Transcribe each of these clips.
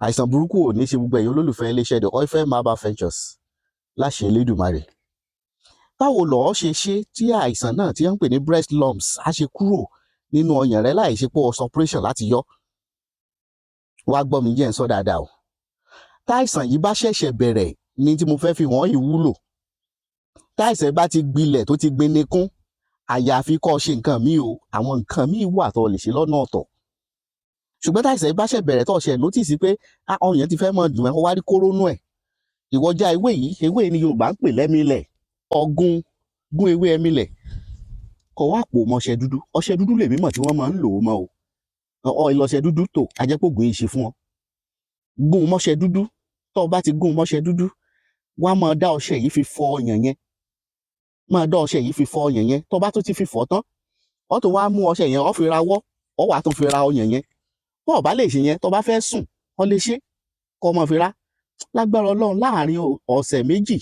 àìsàn burúkú ò ní ṣe gbogbo ẹ̀yin olólùfẹ́ iléeṣẹ́ the Oyan Herbal Ventures láṣẹ Elédùmarè. Báwo lọ̀ọ́ ṣe tí àìsàn náà tí wọ́n ń pè ní breast lumps á ṣe kúrò nínú ọyàn rẹ láì ṣe pé o operation láti yọ? Wá gbọ́ mi jẹ́ ń sọ dáadáa o. Táìsàn yìí bá ṣẹ̀ṣẹ̀ bẹ̀rẹ̀ ní tí mo fẹ́ fi hàn yìí wúlò. Táìsàn bá ti gbilẹ̀ tó ti gbinikún, àyàfi kó ṣe nǹkan míì o, àwọn nǹkan míì wà tó lè ṣe lọ́nà ọ̀tọ̀. Ṣùgbọ́n táìsàn yìí bá ṣẹ̀ bẹ̀rẹ̀ tó ṣe notice pé ọyàn ti fẹ́ mọ́ dùn ẹ́, ó wá rí kóró nú ẹ̀. Ìwọ já ewé yìí, ewé ni Yorùbá ń pè lẹ́mílẹ̀, gún ewé ẹmílẹ̀, kó wá pò mọ́ ọṣẹ dúdú. Ọṣẹ dúdú lèmi mọ̀ tí wọ́n máa ń lò ó mọ́ o. Ọṣẹ dúdú tó ajẹ́pògùn yìí ṣe fún ọ. Gún mọ́ṣẹ dúdú, tó o bá ti gún mọ́ṣẹ dúdú, wá máa dá ọṣẹ yìí fi fọ ọyàn yẹn. Máa dá ọṣẹ yìí fi fọ ọyàn yẹn. Tó bá tó ti fi fọ tán, ó tún wá mú ọṣẹ yẹn, ó fi ra wọ́, ó wá tún fi ra ọyàn yẹn. Tó o bá lè ṣe yẹn, tó bá fẹ́ sùn, ó lè ṣe kó máa fi ra. Lágbára Ọlọ́run láàárín ọ̀sẹ̀ méjì,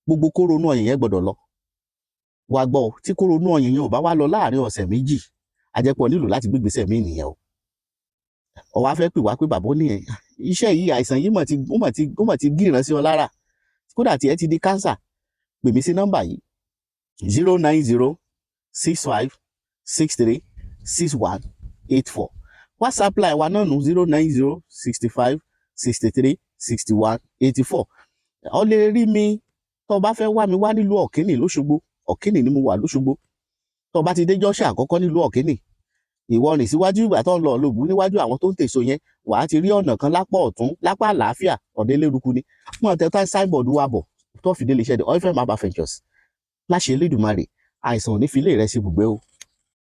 gbogbo kóró inú ọyàn yẹn gbọ́dọ̀ lọ. Wá gbọ́, tí kóró inú ọyàn yẹn ò bá wá lọ láàárín ọ̀sẹ̀ méjì, àjẹpọ̀ nílò láti gbégbèsè mí nìyẹn o. Ó wá fẹ́ pè wá pé bàbá oníyẹn, iṣẹ́ yìí àìsàn yìí mọ̀ ti gíran sí ọ lára. Kódà tí ẹ ti di cancer. Pè mí sí nọ́mbà yìí 09065636184. WhatsApp line wa náà nù 09065636184. Ó lè rí mi tó bá fẹ́ wá mi wá nílùú Ọ̀kínì lóṣogbo. Ọ̀kínì ni mo wà lóṣogbo. Tó bá ti dé jọ́ṣà àkọ́kọ́ nílùú Ọ̀kínì, ìwọ rìn síwájú ìgbà tó ń lọ lòbú níwájú àwọn tó ń tèso yẹn, wà á ti rí ọ̀nà kan lápá ọ̀tún, lápá àlàáfíà, ọ̀dẹ lérúkú ni. Wọ́n tẹ tá signboard wa bọ̀ tó fi dé iléeṣẹ́ the Oyan Herbal Ventures. Láṣẹ Elédùmarè, àìsàn ò ní fi ilé rẹ sí ibùgbé o.